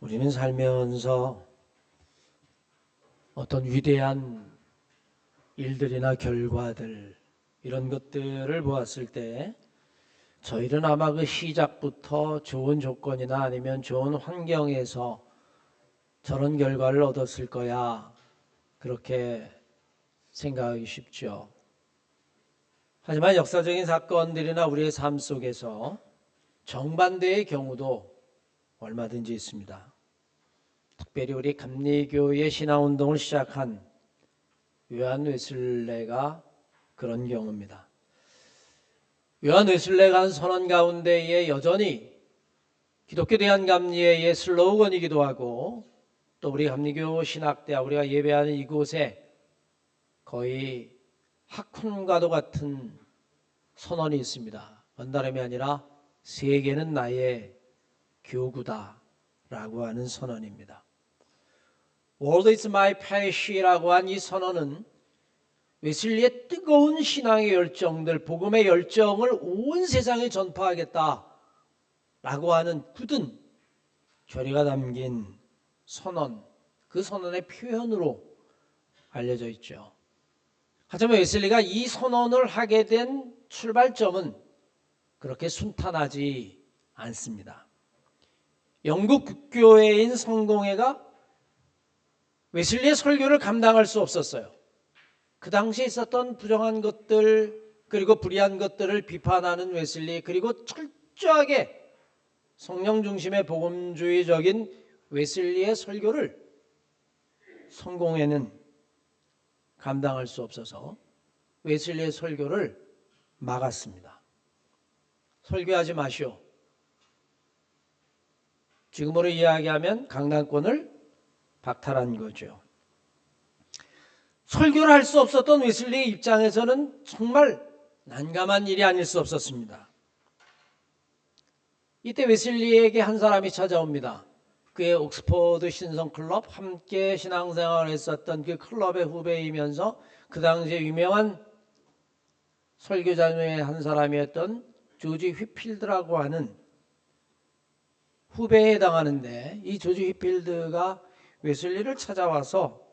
우리는 살면서 어떤 위대한 일들이나 결과들 이런 것들을 보았을 때 저희는 아마 그 시작부터 좋은 조건이나 아니면 좋은 환경에서 저런 결과를 얻었을 거야 그렇게 생각하기 쉽죠. 하지만 역사적인 사건들이나 우리의 삶 속에서 정반대의 경우도 얼마든지 있습니다. 특별히 우리 감리교의 신앙운동을 시작한 요한 웨슬레가 그런 경우입니다. 요한 웨슬레가 한 선언 가운데에 여전히 기독교 대한감리회의 슬로건이기도 하고 또 우리 감리교 신학대학 우리가 예배하는 이곳에 거의 학훈과도 같은 선언이 있습니다. 원다름이 아니라 세계는 나의 교구다 라고 하는 선언입니다. World is my passion이라고 한 이 선언은 웨슬리의 뜨거운 신앙의 열정들, 복음의 열정을 온 세상에 전파하겠다 라고 하는 굳은 결의가 담긴 선언, 그 선언의 표현으로 알려져 있죠. 하지만 웨슬리가 이 선언을 하게 된 출발점은 그렇게 순탄하지 않습니다. 영국 국교회인 성공회가 웨슬리의 설교를 감당할 수 없었어요. 그 당시에 있었던 부정한 것들 그리고 불의한 것들을 비판하는 웨슬리, 그리고 철저하게 성령 중심의 복음주의적인 웨슬리의 설교를 성공회는 감당할 수 없어서 웨슬리의 설교를 막았습니다. 설교하지 마시오. 지금으로 이야기하면 강단권을 박탈한 거죠. 설교를 할 수 없었던 웨슬리의 입장에서는 정말 난감한 일이 아닐 수 없었습니다. 이때 웨슬리에게 한 사람이 찾아옵니다. 그의 옥스퍼드 신성클럽, 함께 신앙생활을 했었던 그 클럽의 후배이면서 그 당시에 유명한 설교자 중에 한 사람이었던 조지 휘필드라고 하는 후배에 해당하는데, 이 조지 휘필드가 웨슬리를 찾아와서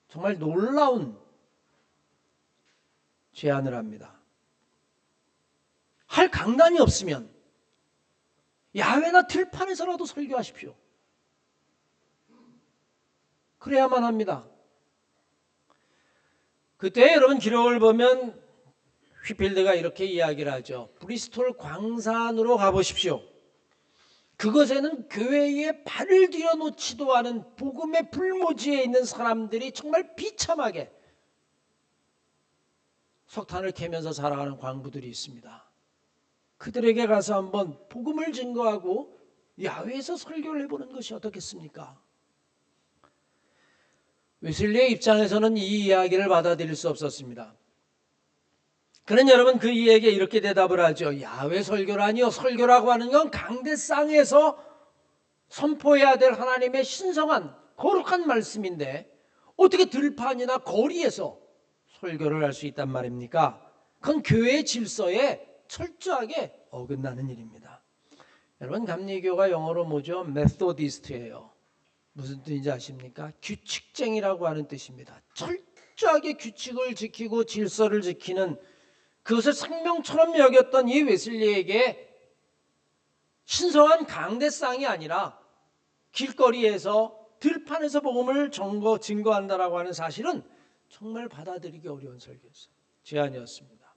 정말 놀라운 제안을 합니다. 할 강단이 없으면 야외나 들판에서라도 설교하십시오. 그래야만 합니다. 그때 여러분 기록을 보면 휘필드가 이렇게 이야기를 하죠. 브리스톨 광산으로 가보십시오. 그것에는 교회에 발을 들여놓지도 않은 복음의 불모지에 있는 사람들이 정말 비참하게 석탄을 캐면서 살아가는 광부들이 있습니다. 그들에게 가서 한번 복음을 증거하고 야외에서 설교를 해보는 것이 어떻겠습니까? 웨슬리의 입장에서는 이 이야기를 받아들일 수 없었습니다. 그는 여러분 그 이에게 이렇게 대답을 하죠. 야외 설교라니요. 설교라고 하는 건 강대상에서 선포해야 될 하나님의 신성한 거룩한 말씀인데 어떻게 들판이나 거리에서 설교를 할 수 있단 말입니까? 그건 교회의 질서에 철저하게 어긋나는 일입니다. 여러분 감리교가 영어로 뭐죠? 메소디스트예요. 무슨 뜻인지 아십니까? 규칙쟁이라고 하는 뜻입니다. 철저하게 규칙을 지키고 질서를 지키는, 그것을 생명처럼 여겼던 이 웨슬리에게 신성한 강대상이 아니라 길거리에서 들판에서 복음을 증거한다라고 하는 사실은 정말 받아들이기 어려운 설교였어요. 제안이었습니다.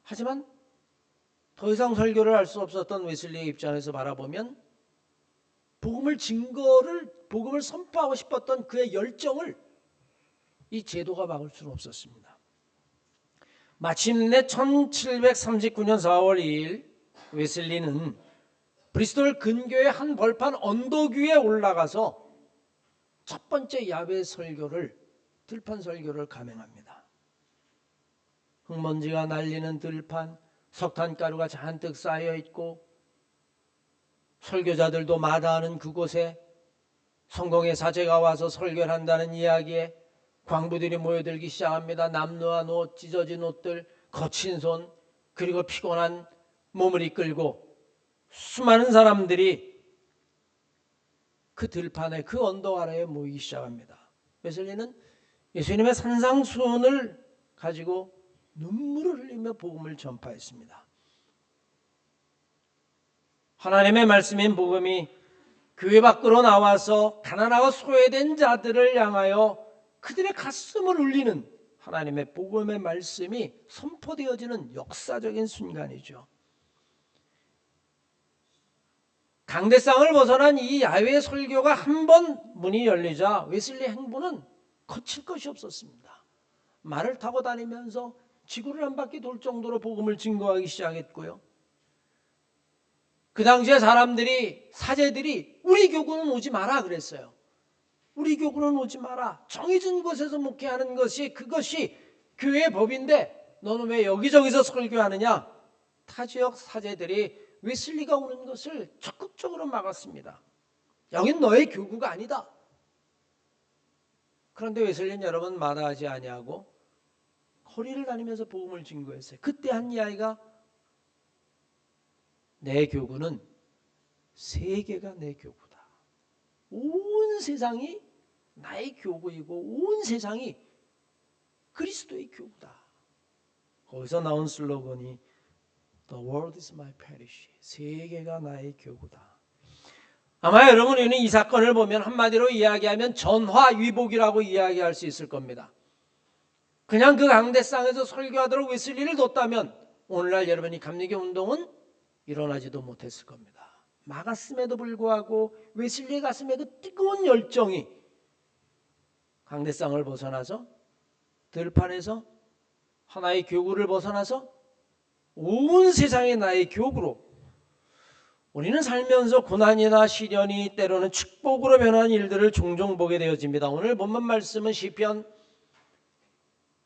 하지만 더 이상 설교를 할 수 없었던 웨슬리의 입장에서 바라보면 복음을 선포하고 싶었던 그의 열정을 이 제도가 막을 수는 없었습니다. 마침내 1739년 4월 2일 웨슬리는 브리스톨 근교의 한 벌판 언덕 위에 올라가서 첫 번째 야외 설교를, 들판 설교를 감행합니다. 흙먼지가 날리는 들판, 석탄가루가 잔뜩 쌓여 있고 설교자들도 마다하는 그곳에 성공의 사제가 와서 설교를 한다는 이야기에 광부들이 모여들기 시작합니다. 남루한 옷, 찢어진 옷들, 거친 손, 그리고 피곤한 몸을 이끌고 수많은 사람들이 그 들판에 그 언덕 아래에 모이기 시작합니다. 웨슬리는 예수님의 산상수훈을 가지고 눈물을 흘리며 복음을 전파했습니다. 하나님의 말씀인 복음이 교회 밖으로 나와서 가난하고 소외된 자들을 향하여 그들의 가슴을 울리는 하나님의 복음의 말씀이 선포되어지는 역사적인 순간이죠. 강대상을 벗어난 이 야외 설교가 한 번 문이 열리자 웨슬리 행보는 거칠 것이 없었습니다. 말을 타고 다니면서 지구를 한 바퀴 돌 정도로 복음을 증거하기 시작했고요. 그 당시에 사제들이 우리 교구는 오지 마라 그랬어요. 우리 교구는 오지 마라. 정해진 곳에서 목회하는 그것이 교회의 법인데 너는 왜 여기저기서 설교하느냐. 타 지역 사제들이 웨슬리가 오는 것을 적극적으로 막았습니다. 여긴 너의 교구가 아니다. 그런데 웨슬리는 여러분 마다하지 아니하고 거리를 다니면서 복음을 증거했어요. 그때 한 이야기가 내 교구는 세계가 내 교구다. 온 세상이 나의 교구이고 온 세상이 그리스도의 교구다. 거기서 나온 슬로건이 The world is my parish. 세계가 나의 교구다. 아마 여러분은 이 사건을 보면 한마디로 이야기하면 전화위복이라고 이야기할 수 있을 겁니다. 그냥 그 강대상에서 설교하도록 웨슬리를 뒀다면 오늘날 여러분이 감리교 운동은 일어나지도 못했을 겁니다. 막았음에도 불구하고 웨슬리의 가슴에도 뜨거운 열정이 강대상을 벗어나서 들판에서 하나의 교구를 벗어나서 온 세상이 나의 교구로 우리는 살면서 고난이나 시련이 때로는 축복으로 변한 일들을 종종 보게 되어집니다. 오늘 본문 말씀은 시편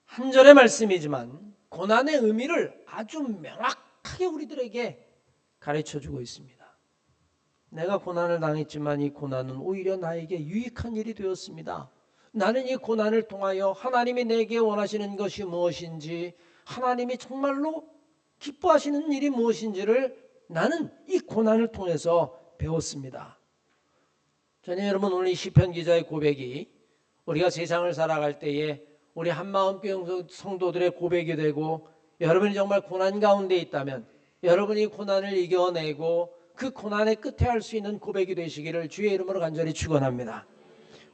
한 절의 말씀이지만 고난의 의미를 아주 명확하게 우리들에게 가르쳐주고 있습니다. 내가 고난을 당했지만 이 고난은 오히려 나에게 유익한 일이 되었습니다. 나는 이 고난을 통하여 하나님이 내게 원하시는 것이 무엇인지, 하나님이 정말로 기뻐하시는 일이 무엇인지를 나는 이 고난을 통해서 배웠습니다. 저는 여러분 오늘 이 시편 기자의 고백이 우리가 세상을 살아갈 때에 우리 한마음교회 성도들의 고백이 되고 여러분이 정말 고난 가운데 있다면 여러분이 고난을 이겨내고 그 고난의 끝에 할 수 있는 고백이 되시기를 주의 이름으로 간절히 축원합니다.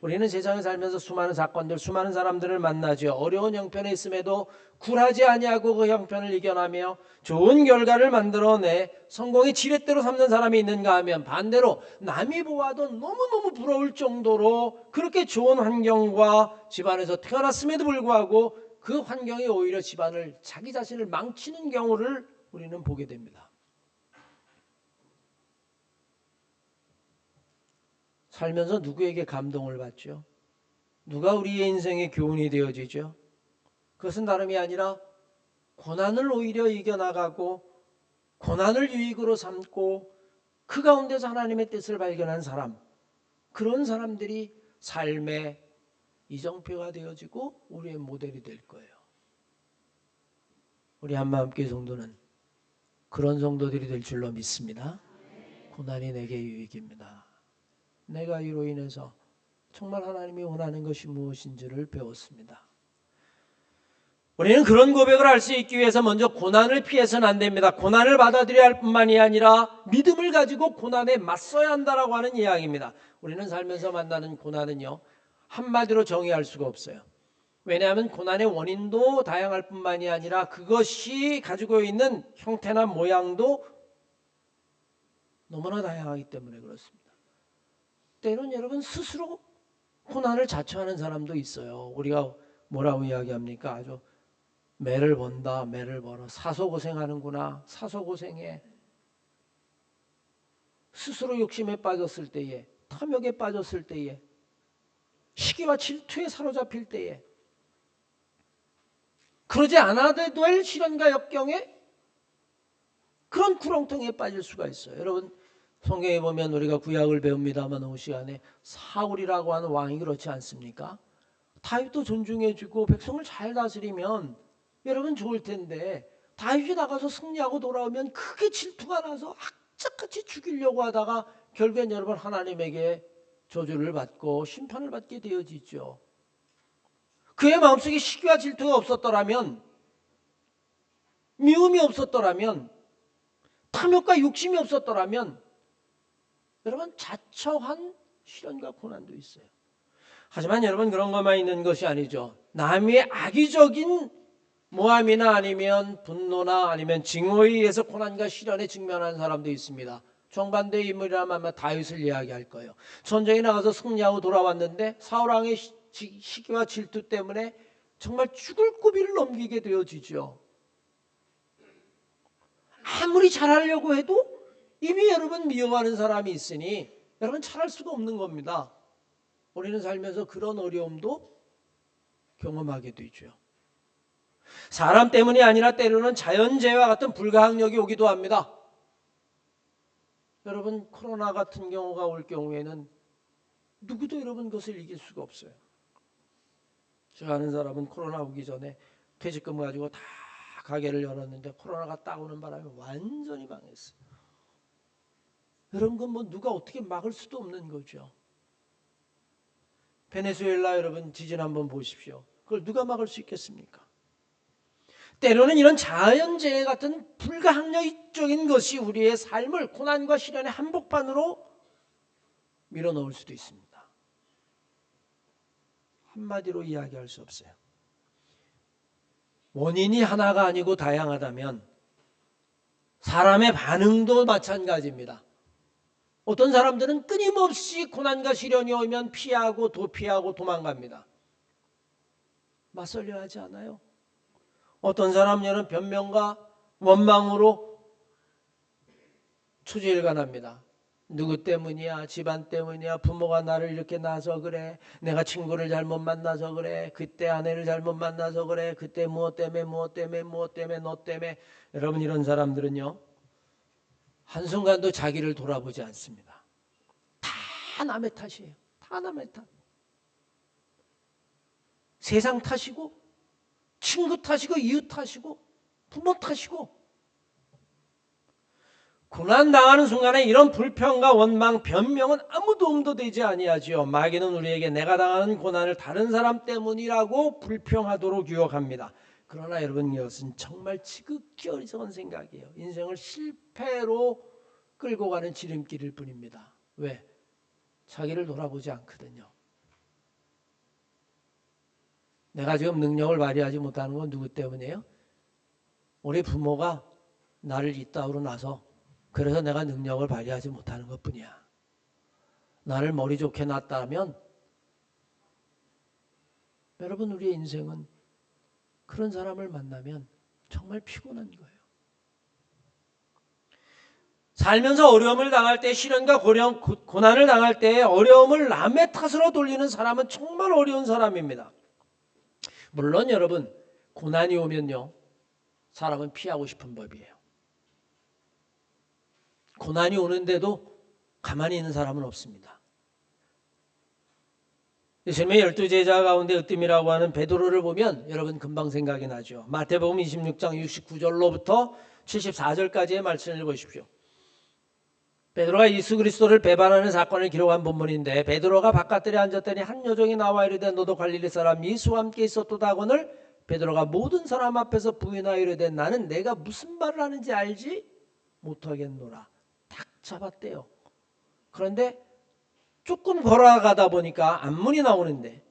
우리는 세상에 살면서 수많은 사건들, 수많은 사람들을 만나죠. 어려운 형편에 있음에도 굴하지 아니하고 그 형편을 이겨나며 좋은 결과를 만들어내 성공의 지렛대로 삼는 사람이 있는가 하면 반대로 남이 보아도 너무너무 부러울 정도로 그렇게 좋은 환경과 집안에서 태어났음에도 불구하고 그 환경이 오히려 집안을 자기 자신을 망치는 경우를 우리는 보게 됩니다. 살면서 누구에게 감동을 받죠? 누가 우리의 인생의 교훈이 되어지죠? 그것은 다름이 아니라 고난을 오히려 이겨나가고 고난을 유익으로 삼고 그 가운데서 하나님의 뜻을 발견한 사람, 그런 사람들이 삶의 이정표가 되어지고 우리의 모델이 될 거예요. 우리 한마음교회 성도는 그런 성도들이 될 줄로 믿습니다. 고난이 내게 유익입니다. 내가 이로 인해서 정말 하나님이 원하는 것이 무엇인지를 배웠습니다. 우리는 그런 고백을 할 수 있기 위해서 먼저 고난을 피해서는 안 됩니다. 고난을 받아들여야 할 뿐만이 아니라 믿음을 가지고 고난에 맞서야 한다라고 하는 이야기입니다. 우리는 살면서 만나는 고난은요, 한마디로 정의할 수가 없어요. 왜냐하면 고난의 원인도 다양할 뿐만이 아니라 그것이 가지고 있는 형태나 모양도 너무나 다양하기 때문에 그렇습니다. 때로는 여러분 스스로 고난을 자처하는 사람도 있어요. 우리가 뭐라고 이야기합니까? 아주 매를 번다, 매를 벌어. 사소고생하는구나, 사소고생해. 스스로 욕심에 빠졌을 때에, 탐욕에 빠졌을 때에, 시기와 질투에 사로잡힐 때에, 그러지 않아도 될 시련과 역경에 그런 구렁텅이에 빠질 수가 있어요. 여러분 성경에 보면 우리가 구약을 배웁니다만 그 시간에 사울이라고 하는 왕이 그렇지 않습니까? 다윗도 존중해주고 백성을 잘 다스리면 여러분 좋을 텐데 다윗이 나가서 승리하고 돌아오면 크게 질투가 나서 악착같이 죽이려고 하다가 결국엔 여러분 하나님에게 저주를 받고 심판을 받게 되어지죠. 그의 마음속에 시기와 질투가 없었더라면, 미움이 없었더라면, 탐욕과 욕심이 없었더라면 여러분 자처한 시련과 고난도 있어요. 하지만 여러분 그런 것만 있는 것이 아니죠. 남의 악의적인 모함이나 아니면 분노나 아니면 징후에 의해서 고난과 시련에 직면한 사람도 있습니다. 정반대의 인물이라면 아마 다윗을 이야기할 거예요. 전쟁에 나가서 승리하고 돌아왔는데 사울왕의 시기와 질투 때문에 정말 죽을 고비를 넘기게 되어지죠. 아무리 잘하려고 해도 이미 여러분 미워하는 사람이 있으니 여러분 잘할 수가 없는 겁니다. 우리는 살면서 그런 어려움도 경험하게 되죠. 사람 때문이 아니라 때로는 자연재해와 같은 불가항력이 오기도 합니다. 여러분 코로나 같은 경우가 올 경우에는 누구도 여러분 그것을 이길 수가 없어요. 제가 아는 사람은 코로나 오기 전에 퇴직금 가지고 다 가게를 열었는데 코로나가 딱 오는 바람에 완전히 망했어요. 이런 건 뭐 누가 어떻게 막을 수도 없는 거죠. 베네수엘라 여러분 지진 한번 보십시오. 그걸 누가 막을 수 있겠습니까? 때로는 이런 자연재해 같은 불가항력적인 것이 우리의 삶을 고난과 시련의 한복판으로 밀어넣을 수도 있습니다. 한마디로 이야기할 수 없어요. 원인이 하나가 아니고 다양하다면 사람의 반응도 마찬가지입니다. 어떤 사람들은 끊임없이 고난과 시련이 오면 피하고 도피하고 도망갑니다. 맞설려 하지 않아요? 어떤 사람들은 변명과 원망으로 초지일관합니다. 누구 때문이야? 집안 때문이야? 부모가 나를 이렇게 낳아서 그래? 내가 친구를 잘못 만나서 그래? 그때 아내를 잘못 만나서 그래? 그때 무엇 때문에 너 때문에. 여러분 이런 사람들은요 한순간도 자기를 돌아보지 않습니다. 다 남의 탓이에요. 다 남의 탓. 세상 탓이고 친구 탓이고 이웃 탓이고 부모 탓이고. 고난 당하는 순간에 이런 불평과 원망, 변명은 아무 도움도 되지 아니하지요. 마귀는 우리에게 내가 당하는 고난을 다른 사람 때문이라고 불평하도록 유혹합니다. 그러나 여러분 이것은 정말 지극히 어리석은 생각이에요. 인생을 실패로 끌고 가는 지름길일 뿐입니다. 왜? 자기를 돌아보지 않거든요. 내가 지금 능력을 발휘하지 못하는 건 누구 때문이에요? 우리 부모가 나를 이따위로 낳아서 그래서 내가 능력을 발휘하지 못하는 것뿐이야. 나를 머리 좋게 낳았다면 여러분 우리의 인생은 그런 사람을 만나면 정말 피곤한 거예요. 살면서 어려움을 당할 때 시련과 고난을 당할 때 어려움을 남의 탓으로 돌리는 사람은 정말 어려운 사람입니다. 물론 여러분 고난이 오면요 사람은 피하고 싶은 법이에요. 고난이 오는데도 가만히 있는 사람은 없습니다. 예수님의 12제자 가운데 으뜸이라고 하는 베드로를 보면 여러분 금방 생각이 나죠. 마태복음 26장 69절로부터 74절까지의 말씀을 읽으십시오. 베드로가 예수 그리스도를 배반하는 사건을 기록한 본문인데 베드로가 바깥들에 앉았더니 한 여종이 나와 이르되 너도 갈릴리 사람 예수와 함께 있었도다 하거늘 베드로가 모든 사람 앞에서 부인하여 이르되 나는 내가 무슨 말을 하는지 알지 못하겠노라. 딱 잡았대요. 그런데 조금 걸어가다 보니까 안문이 나오는데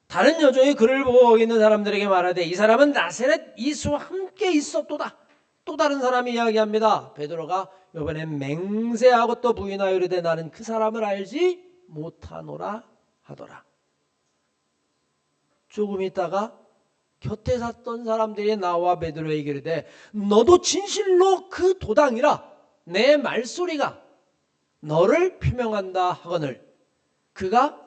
다른 여종이 그를 보고 거기 있는 사람들에게 말하되 이 사람은 나사렛 예수와 함께 있었도다. 또 다른 사람이 이야기합니다. 베드로가 이번엔 맹세하고 또 부인하여 이르되 나는 그 사람을 알지 못하노라 하더라. 조금 있다가 곁에 섰던 사람들이 나와 베드로에게 이르되 너도 진실로 그 도당이라 내 말소리가 너를 표명한다 하거늘 그가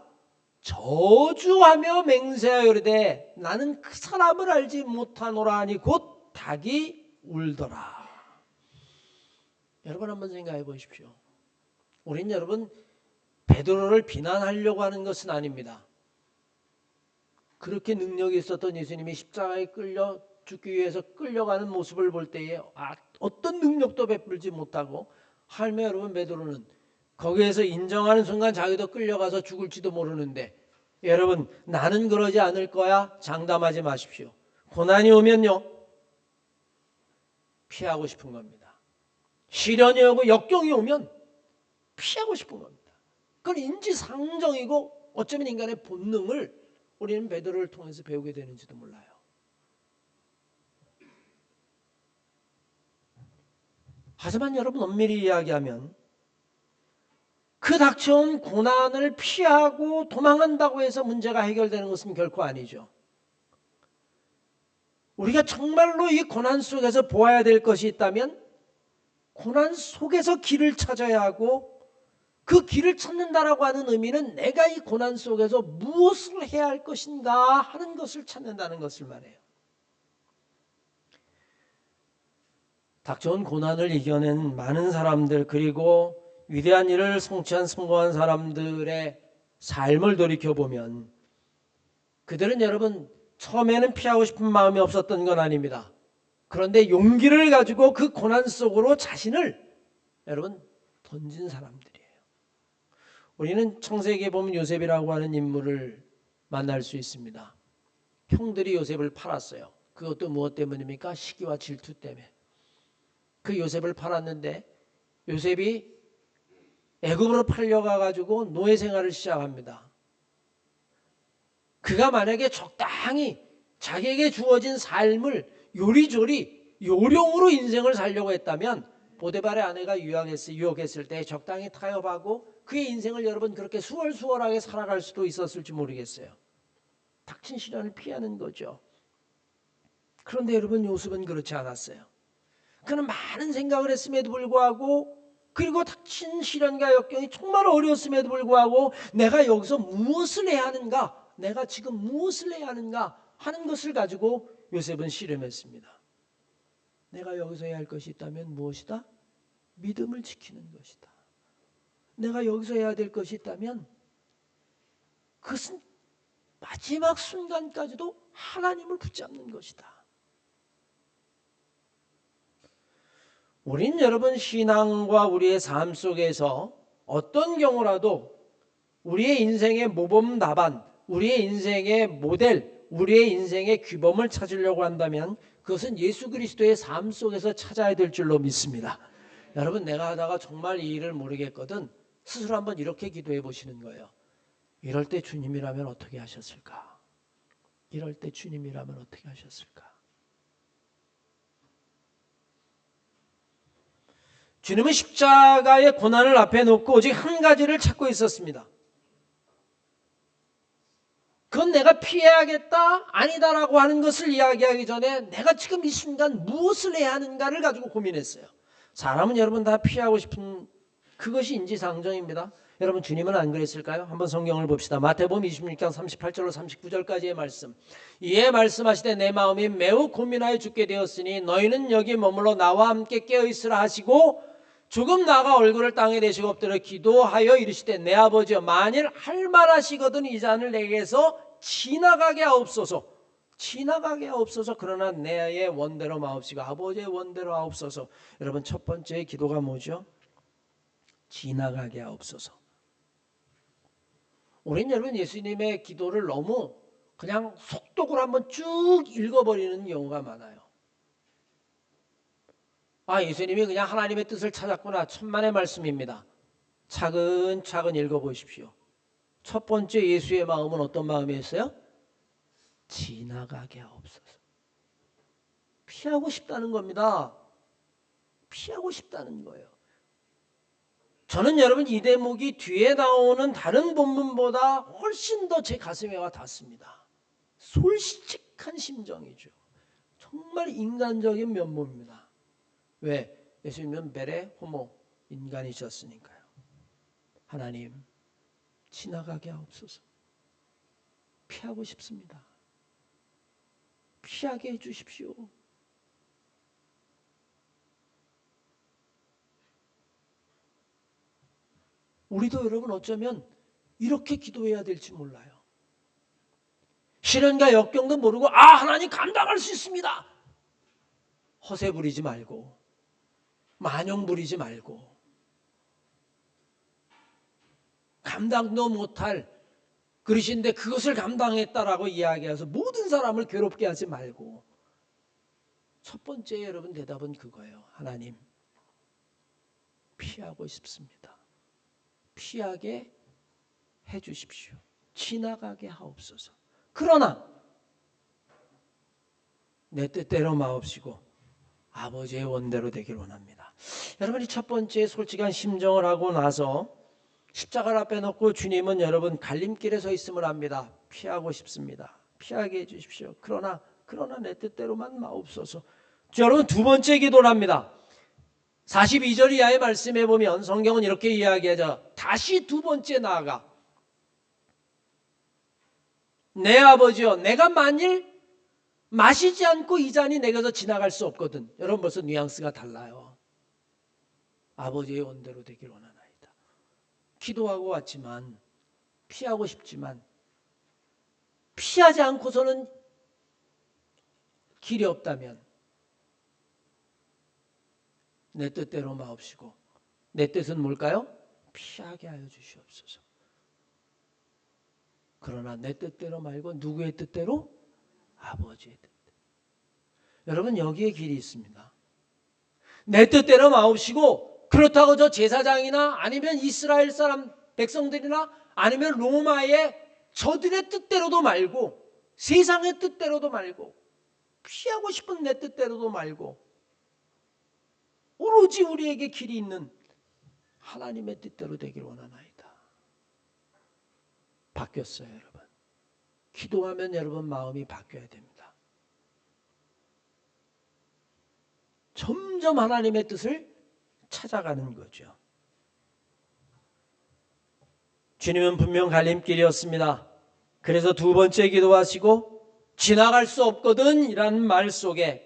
저주하며 맹세하여 이르되 나는 그 사람을 알지 못하노라 하니 곧 닭이 울더라. 여러분 한번 생각해 보십시오. 우린 여러분 베드로를 비난하려고 하는 것은 아닙니다. 그렇게 능력이 있었던 예수님이 십자가에 끌려 죽기 위해서 끌려가는 모습을 볼 때에 어떤 능력도 베풀지 못하고 할매 여러분 베드로는 거기에서 인정하는 순간 자기도 끌려가서 죽을지도 모르는데, 여러분, 나는 그러지 않을 거야? 장담하지 마십시오. 고난이 오면요, 피하고 싶은 겁니다. 시련이 오고 역경이 오면 피하고 싶은 겁니다. 그건 인지상정이고 어쩌면 인간의 본능을 우리는 베드로를 통해서 배우게 되는지도 몰라요. 하지만 여러분, 엄밀히 이야기하면 그 닥쳐온 고난을 피하고 도망한다고 해서 문제가 해결되는 것은 결코 아니죠. 우리가 정말로 이 고난 속에서 보아야 될 것이 있다면 고난 속에서 길을 찾아야 하고, 그 길을 찾는다라고 하는 의미는 내가 이 고난 속에서 무엇을 해야 할 것인가 하는 것을 찾는다는 것을 말해요. 닥쳐온 고난을 이겨낸 많은 사람들, 그리고 위대한 일을 성취한 성공한 사람들의 삶을 돌이켜보면 그들은 여러분 처음에는 피하고 싶은 마음이 없었던 건 아닙니다. 그런데 용기를 가지고 그 고난 속으로 자신을 여러분 던진 사람들이에요. 우리는 창세기에 보면 요셉이라고 하는 인물을 만날 수 있습니다. 형들이 요셉을 팔았어요. 그것도 무엇 때문입니까? 시기와 질투 때문에. 그 요셉을 팔았는데 요셉이 애굽으로 팔려가 가지고 노예 생활을 시작합니다. 그가 만약에 적당히 자기에게 주어진 삶을 요리조리 요령으로 인생을 살려고 했다면 보디발의 아내가 유혹했을 때 적당히 타협하고 그의 인생을 여러분 그렇게 수월수월하게 살아갈 수도 있었을지 모르겠어요. 닥친 시련을 피하는 거죠. 그런데 여러분, 요셉은 그렇지 않았어요. 그는 많은 생각을 했음에도 불구하고, 그리고 닥친 시련과 역경이 정말 어려웠음에도 불구하고 내가 여기서 무엇을 해야 하는가, 내가 지금 무엇을 해야 하는가 하는 것을 가지고 요셉은 씨름했습니다. 내가 여기서 해야 할 것이 있다면 무엇이다? 믿음을 지키는 것이다. 내가 여기서 해야 될 것이 있다면 그것은 마지막 순간까지도 하나님을 붙잡는 것이다. 우린 여러분 신앙과 우리의 삶 속에서 어떤 경우라도 우리의 인생의 모범 답안, 우리의 인생의 모델, 우리의 인생의 규범을 찾으려고 한다면 그것은 예수 그리스도의 삶 속에서 찾아야 될 줄로 믿습니다. 여러분, 내가 하다가 정말 이 일을 모르겠거든 스스로 한번 이렇게 기도해 보시는 거예요. 이럴 때 주님이라면 어떻게 하셨을까? 이럴 때 주님이라면 어떻게 하셨을까? 주님은 십자가의 고난을 앞에 놓고 오직 한 가지를 찾고 있었습니다. 그건 내가 피해야겠다, 아니다라고 하는 것을 이야기하기 전에 내가 지금 이 순간 무엇을 해야 하는가를 가지고 고민했어요. 사람은 여러분 다 피하고 싶은 그것이 인지상정입니다. 여러분, 주님은 안 그랬을까요? 한번 성경을 봅시다. 마태복음 26장 38절로 39절까지의 말씀. 이에 말씀하시되 내 마음이 매우 고민하여 죽게 되었으니 너희는 여기 머물러 나와 함께 깨어있으라 하시고 조금 나아가 얼굴을 땅에 대시고 엎드려 기도하여 이르시되 내 아버지여, 만일 할 만하시거든 이 잔을 내게서 지나가게 하옵소서. 지나가게 하옵소서. 그러나 내의 원대로 마옵시고 아버지의 원대로 하옵소서. 여러분, 첫 번째 기도가 뭐죠? 지나가게 하옵소서. 우리는 여러분 예수님의 기도를 너무 그냥 속독을 한번 쭉 읽어버리는 경우가 많아요. 예수님이 그냥 하나님의 뜻을 찾았구나. 천만의 말씀입니다. 차근차근 읽어보십시오. 첫 번째 예수의 마음은 어떤 마음이었어요? 지나가게 하옵소서. 피하고 싶다는 겁니다. 피하고 싶다는 거예요. 저는 여러분 이 대목이 뒤에 나오는 다른 본문보다 훨씬 더 제 가슴에 와 닿습니다. 솔직한 심정이죠. 정말 인간적인 면모입니다. 왜? 예수님은 벨의 호모 인간이셨으니까요. 하나님, 지나가게 하옵소서. 피하고 싶습니다. 피하게 해주십시오. 우리도 여러분 어쩌면 이렇게 기도해야 될지 몰라요. 시련과 역경도 모르고 하나님 감당할 수 있습니다. 허세 부리지 말고, 만용 부리지 말고, 감당도 못할 그릇인데 그것을 감당했다라고 이야기해서 모든 사람을 괴롭게 하지 말고, 첫 번째 여러분 대답은 그거예요. 하나님, 피하고 싶습니다. 피하게 해 주십시오. 지나가게 하옵소서. 그러나 내 뜻대로 마옵시고 아버지의 원대로 되길 원합니다. 여러분이 첫 번째 솔직한 심정을 하고 나서 십자가를 앞에 놓고 주님은 여러분 갈림길에 서 있음을 압니다. 피하고 싶습니다. 피하게 해주십시오. 그러나 내 뜻대로만 마옵소서. 여러분 두 번째 기도를 합니다. 42절 이하의 말씀에 보면 성경은 이렇게 이야기하죠. 다시 두 번째 나아가 내 아버지여, 내가 만일 마시지 않고 이 잔이 내게서 지나갈 수 없거든. 여러분 벌써 뉘앙스가 달라요. 아버지의 원대로 되길 원하나이다. 기도하고 왔지만, 피하고 싶지만 피하지 않고서는 길이 없다면 내 뜻대로 마옵시고, 내 뜻은 뭘까요? 피하게 하여 주시옵소서. 그러나 내 뜻대로 말고 누구의 뜻대로? 아버지의 뜻대로. 여러분 여기에 길이 있습니다. 내 뜻대로 마옵시고, 그렇다고 저 제사장이나 아니면 이스라엘 사람 백성들이나 아니면 로마의 저들의 뜻대로도 말고, 세상의 뜻대로도 말고, 피하고 싶은 내 뜻대로도 말고, 오로지 우리에게 길이 있는 하나님의 뜻대로 되길 원하나이다. 바뀌었어요, 여러분. 기도하면 여러분 마음이 바뀌어야 됩니다. 점점 하나님의 뜻을 찾아가는 거죠. 주님은 분명 갈림길이었습니다. 그래서 두 번째 기도하시고 지나갈 수 없거든 이라는 말 속에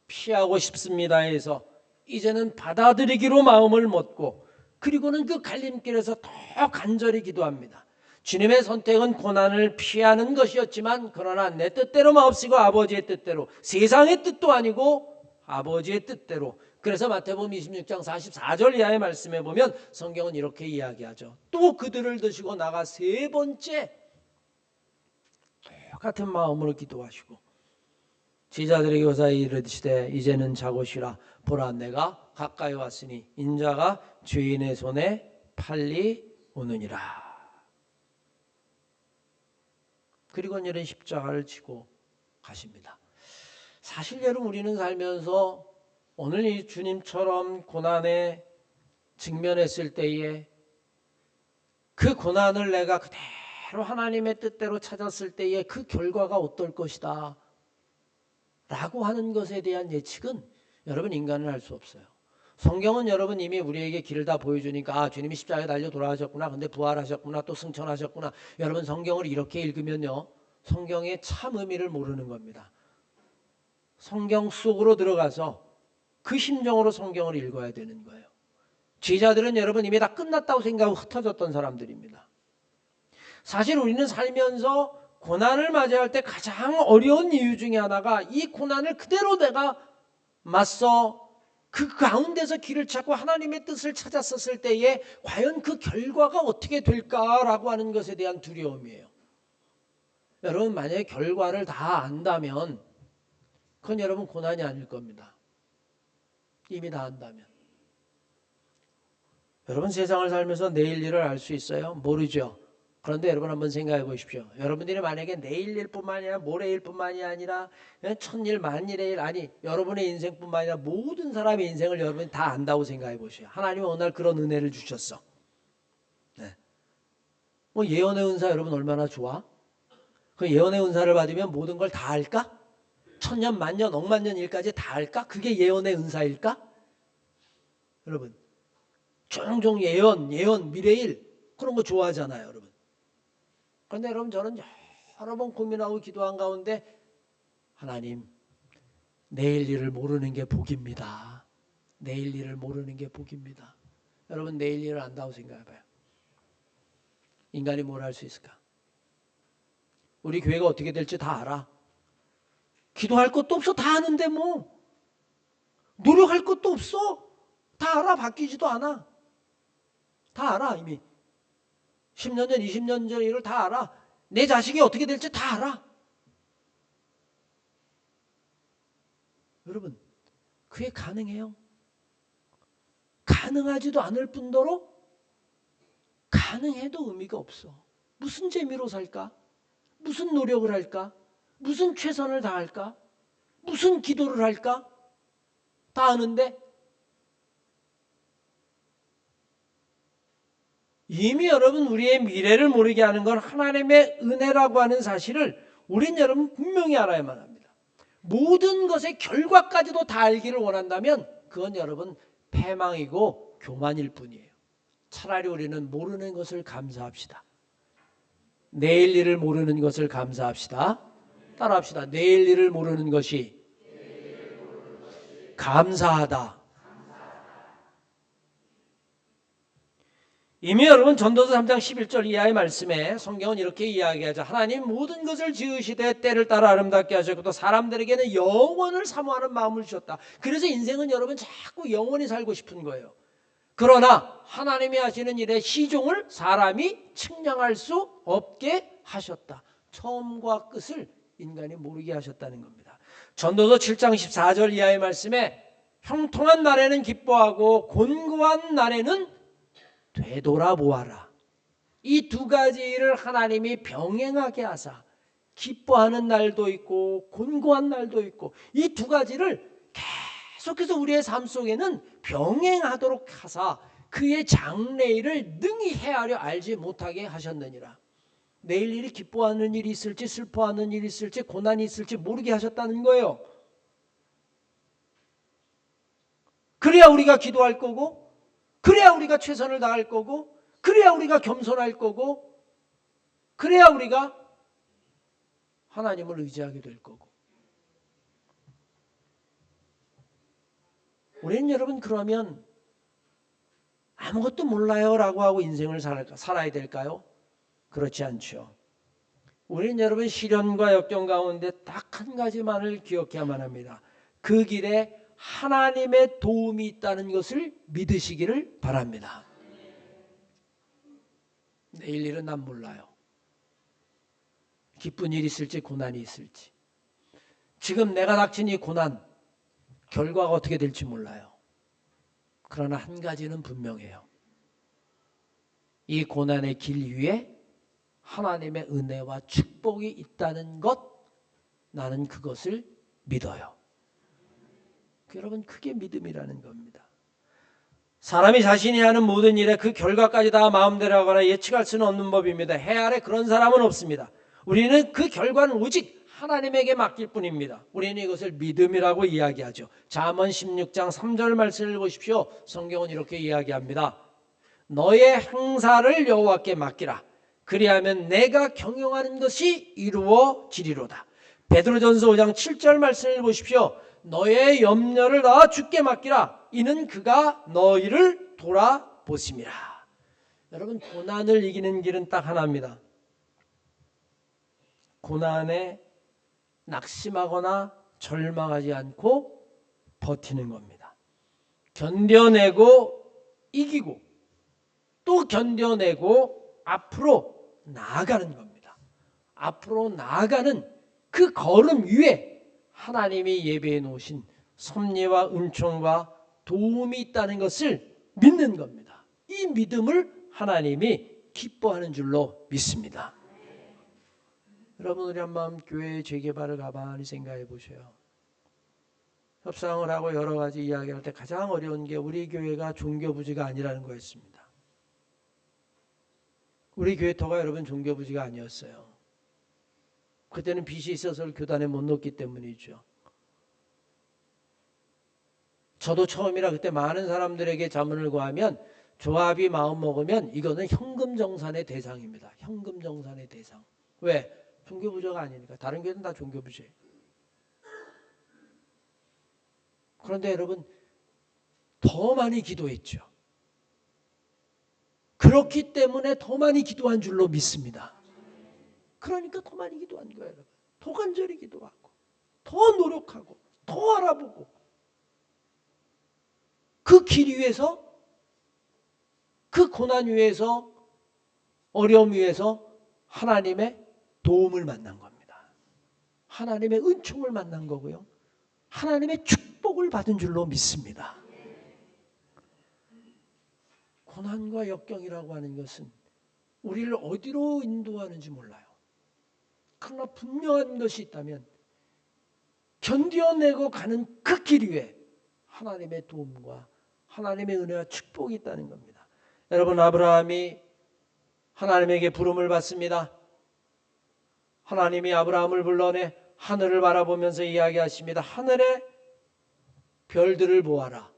피하고 싶습니다 해서 이제는 받아들이기로 마음을 먹고, 그리고는 그 갈림길에서 더 간절히 기도합니다. 주님의 선택은 고난을 피하는 것이었지만, 그러나 내 뜻대로 마옵시고 아버지의 뜻대로, 세상의 뜻도 아니고 아버지의 뜻대로. 그래서 마태복음 26장 44절 이하의 말씀에 보면 성경은 이렇게 이야기하죠. 또 그들을 드시고 나가 세 번째 똑같은 마음으로 기도하시고 제자들에게 오사 이르시되 이제는 자고 쉬라. 보라, 내가 가까이 왔으니 인자가 죄인의 손에 팔리오느니라. 그리고 이런 십자가를 지고 가십니다. 사실 여러분 우리는 살면서 오늘 이 주님처럼 고난에 직면했을 때에 그 고난을 내가 그대로 하나님의 뜻대로 찾았을 때에 그 결과가 어떨 것이다 라고 하는 것에 대한 예측은 여러분 인간은 할 수 없어요. 성경은 여러분 이미 우리에게 길을 다 보여주니까 주님이 십자가에 달려 돌아가셨구나, 근데 부활하셨구나, 또 승천하셨구나. 여러분 성경을 이렇게 읽으면요, 성경의 참 의미를 모르는 겁니다. 성경 속으로 들어가서 그 심정으로 성경을 읽어야 되는 거예요. 제자들은 여러분 이미 다 끝났다고 생각하고 흩어졌던 사람들입니다. 사실 우리는 살면서 고난을 맞이할 때 가장 어려운 이유 중에 하나가 이 고난을 그대로 내가 맞서 그 가운데서 길을 찾고 하나님의 뜻을 찾았었을 때에 과연 그 결과가 어떻게 될까라고 하는 것에 대한 두려움이에요. 여러분 만약에 결과를 다 안다면 그건 여러분 고난이 아닐 겁니다. 이미 다 안다면. 여러분 세상을 살면서 내일 일을 알 수 있어요? 모르죠. 그런데 여러분 한번 생각해 보십시오. 여러분들이 만약에 내일 일뿐만 아니라 모레 일뿐만이 아니라 천일 만일의 일, 아니 여러분의 인생뿐만 아니라 모든 사람의 인생을 여러분이 다 안다고 생각해 보세요. 하나님은 어느 날 그런 은혜를 주셨어. 네. 뭐 예언의 은사 여러분 얼마나 좋아? 그 예언의 은사를 받으면 모든 걸 다 알까? 천년 만년 억만년 일까지 다 알까? 그게 예언의 은사일까? 여러분 종종 예언 미래일 그런 거 좋아하잖아요, 여러분. 그런데 여러분 저는 여러 번 고민하고 기도한 가운데 하나님, 내일 일을 모르는 게 복입니다. 내일 일을 모르는 게 복입니다. 여러분 내일 일을 안다고 생각해봐요. 인간이 뭘 할 수 있을까? 우리 교회가 어떻게 될지 다 알아. 기도할 것도 없어. 다 아는데 뭐. 노력할 것도 없어. 다 알아. 바뀌지도 않아. 다 알아 이미. 10년 전, 20년 전 일을 다 알아. 내 자식이 어떻게 될지 다 알아. 여러분, 그게 가능해요? 가능하지도 않을 뿐더러 가능해도 의미가 없어. 무슨 재미로 살까? 무슨 노력을 할까? 무슨 최선을 다할까? 무슨 기도를 할까? 다 아는데 이미 여러분 우리의 미래를 모르게 하는 건 하나님의 은혜라고 하는 사실을 우린 여러분 분명히 알아야만 합니다. 모든 것의 결과까지도 다 알기를 원한다면 그건 여러분 패망이고 교만일 뿐이에요. 차라리 우리는 모르는 것을 감사합시다. 내일 일을 모르는 것을 감사합시다. 따라합시다. 내일 일을 모르는 것이 감사하다. 이미 여러분 전도서 3장 11절 이하의 말씀에 성경은 이렇게 이야기하죠. 하나님 모든 것을 지으시되 때를 따라 아름답게 하셨고 또 사람들에게는 영원을 사모하는 마음을 주셨다. 그래서 인생은 여러분 자꾸 영원히 살고 싶은 거예요. 그러나 하나님이 하시는 일의 시종을 사람이 측량할 수 없게 하셨다. 처음과 끝을 인간이 모르게 하셨다는 겁니다. 전도서 7장 14절 이하의 말씀에 형통한 날에는 기뻐하고 곤고한 날에는 되돌아보아라. 이 두 가지를 하나님이 병행하게 하사 기뻐하는 날도 있고 곤고한 날도 있고 이 두 가지를 계속해서 우리의 삶 속에는 병행하도록 하사 그의 장래일을 능히 헤아려 알지 못하게 하셨느니라. 내일 일이 기뻐하는 일이 있을지 슬퍼하는 일이 있을지 고난이 있을지 모르게 하셨다는 거예요. 그래야 우리가 기도할 거고 그래야 우리가 최선을 다할 거고 그래야 우리가 겸손할 거고 그래야 우리가 하나님을 의지하게 될 거고. 우리는 여러분 그러면 아무것도 몰라요 라고 하고 인생을 살아야 될까요? 그렇지 않죠. 우리는 여러분 시련과 역경 가운데 딱 한 가지만을 기억해야만 합니다. 그 길에 하나님의 도움이 있다는 것을 믿으시기를 바랍니다. 내일 일은 난 몰라요. 기쁜 일이 있을지 고난이 있을지. 지금 내가 닥친 이 고난 결과가 어떻게 될지 몰라요. 그러나 한 가지는 분명해요. 이 고난의 길 위에 하나님의 은혜와 축복이 있다는 것, 나는 그것을 믿어요. 여러분 그게 믿음이라는 겁니다. 사람이 자신이 하는 모든 일에 그 결과까지 다 마음대로 하거나 예측할 수는 없는 법입니다. 해 아래 그런 사람은 없습니다. 우리는 그 결과는 오직 하나님에게 맡길 뿐입니다. 우리는 이것을 믿음이라고 이야기하죠. 잠언 16장 3절 말씀을 보십시오. 성경은 이렇게 이야기합니다. 너의 행사를 여호와께 맡기라. 그리하면 내가 경영하는 것이 이루어지리로다. 베드로전서 5장 7절 말씀을 보십시오. 너의 염려를 다 주께 맡기라. 이는 그가 너희를 돌아보심이라. 여러분 고난을 이기는 길은 딱 하나입니다. 고난에 낙심하거나 절망하지 않고 버티는 겁니다. 견뎌내고 이기고 또 견뎌내고 앞으로 나아가는 겁니다. 앞으로 나아가는 그 걸음 위에 하나님이 예배해 놓으신 섭리와 은총과 도움이 있다는 것을 믿는 겁니다. 이 믿음을 하나님이 기뻐하는 줄로 믿습니다. 여러분 우리 한마음 교회의 재개발을 가만히 생각해 보세요. 협상을 하고 여러 가지 이야기할 때 가장 어려운 게 우리 교회가 종교부지가 아니라는 거였습니다. 우리 교회터가 여러분 종교부지가 아니었어요. 그때는 빚이 있어서 교단에 못 넣었기 때문이죠. 저도 처음이라 그때 많은 사람들에게 자문을 구하면 조합이 마음 먹으면 이거는 현금정산의 대상입니다. 현금정산의 대상. 왜? 종교부지가 아니니까. 다른 교회는 다 종교부지예요. 그런데 여러분 더 많이 기도했죠. 그렇기 때문에 더 많이 기도한 줄로 믿습니다. 그러니까 더 많이 기도한 거예요. 여러분. 더 간절히 기도하고 더 노력하고 더 알아보고 그 길 위에서 그 고난 위에서 어려움 위에서 하나님의 도움을 만난 겁니다. 하나님의 은총을 만난 거고요. 하나님의 축복을 받은 줄로 믿습니다. 고난과 역경이라고 하는 것은 우리를 어디로 인도하는지 몰라요. 그러나 분명한 것이 있다면 견뎌내고 가는 그 길 위에 하나님의 도움과 하나님의 은혜와 축복이 있다는 겁니다. 여러분, 아브라함이 하나님에게 부름을 받습니다. 하나님이 아브라함을 불러내 하늘을 바라보면서 이야기하십니다. 하늘의 별들을 보아라.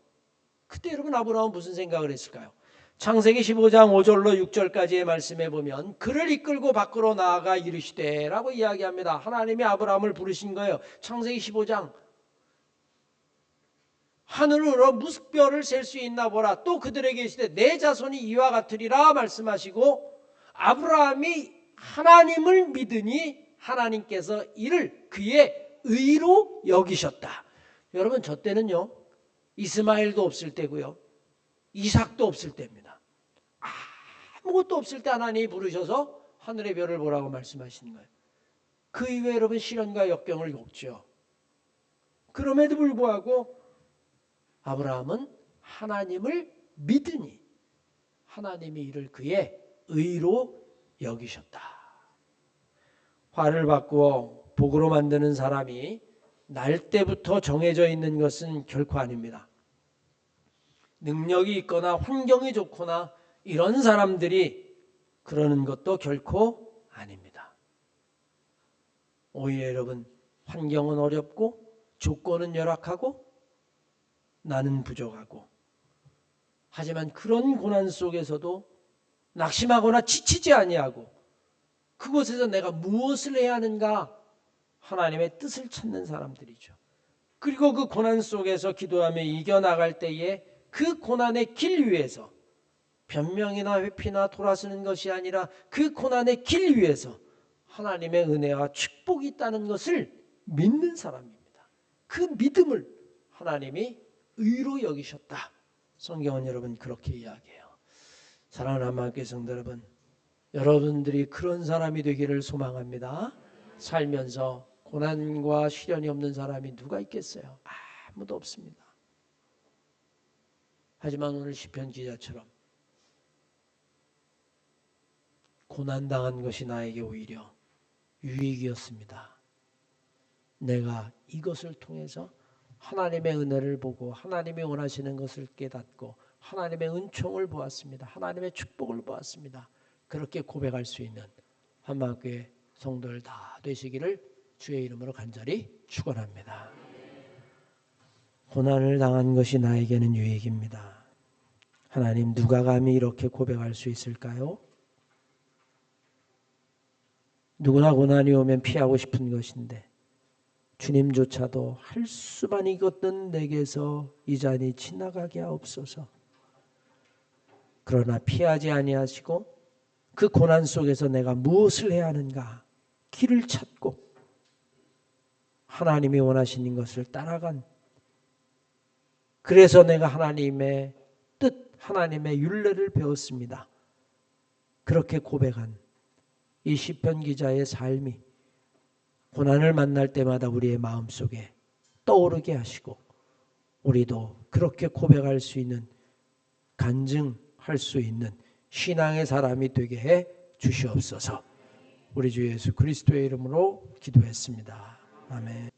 그때 여러분, 아브라함은 무슨 생각을 했을까요? 창세기 15장 5절로 6절까지의 말씀에 보면 그를 이끌고 밖으로 나아가 이르시되 라고 이야기합니다. 하나님이 아브라함을 부르신 거예요. 창세기 15장. 하늘으로 무슨 별을 셀 수 있나 보라. 또 그들에게 이르시되 내 자손이 이와 같으리라 말씀하시고, 아브라함이 하나님을 믿으니 하나님께서 이를 그의 의로 여기셨다. 여러분, 저 때는요, 이스마엘도 없을 때고요, 이삭도 없을 때입니다. 아무것도 없을 때 하나님이 부르셔서 하늘의 별을 보라고 말씀하시는 거예요. 그 이후에 여러분, 시련과 역경을 겪죠. 그럼에도 불구하고 아브라함은 하나님을 믿으니 하나님이 이를 그의 의로 여기셨다. 화를 바꾸어 복으로 만드는 사람이 날 때부터 정해져 있는 것은 결코 아닙니다. 능력이 있거나 환경이 좋거나 이런 사람들이 그러는 것도 결코 아닙니다. 오히려 여러분, 환경은 어렵고 조건은 열악하고 나는 부족하고, 하지만 그런 고난 속에서도 낙심하거나 지치지 아니하고 그곳에서 내가 무엇을 해야 하는가, 하나님의 뜻을 찾는 사람들이죠. 그리고 그 고난 속에서 기도하며 이겨나갈 때에 그 고난의 길 위에서 변명이나 회피나 돌아서는 것이 아니라 그 고난의 길 위에서 하나님의 은혜와 축복이 있다는 것을 믿는 사람입니다. 그 믿음을 하나님이 의로 여기셨다. 성경은 여러분 그렇게 이야기해요. 사랑하는 하나님의 성도 여러분, 여러분들이 그런 사람이 되기를 소망합니다. 살면서 고난과 시련이 없는 사람이 누가 있겠어요? 아무도 없습니다. 하지만 오늘 시편 기자처럼 고난당한 것이 나에게 오히려 유익이었습니다. 내가 이것을 통해서 하나님의 은혜를 보고 하나님이 원하시는 것을 깨닫고 하나님의 은총을 보았습니다. 하나님의 축복을 보았습니다. 그렇게 고백할 수 있는 한마음교회 성도들 다 되시기를 주의 이름으로 간절히 축원합니다. 고난을 당한 것이 나에게는 유익입니다. 하나님, 누가 감히 이렇게 고백할 수 있을까요? 누구나 고난이 오면 피하고 싶은 것인데 주님조차도 할 수만 있거든 내게서 이 잔이 지나가게 하옵소서. 그러나 피하지 아니하시고 그 고난 속에서 내가 무엇을 해야 하는가 길을 찾고 하나님이 원하시는 것을 따라간, 그래서 내가 하나님의 뜻, 하나님의 율례를 배웠습니다. 그렇게 고백한 이 시편 기자의 삶이 고난을 만날 때마다 우리의 마음속에 떠오르게 하시고 우리도 그렇게 고백할 수 있는, 간증할 수 있는 신앙의 사람이 되게 해 주시옵소서. 우리 주 예수 그리스도의 이름으로 기도했습니다. 아멘.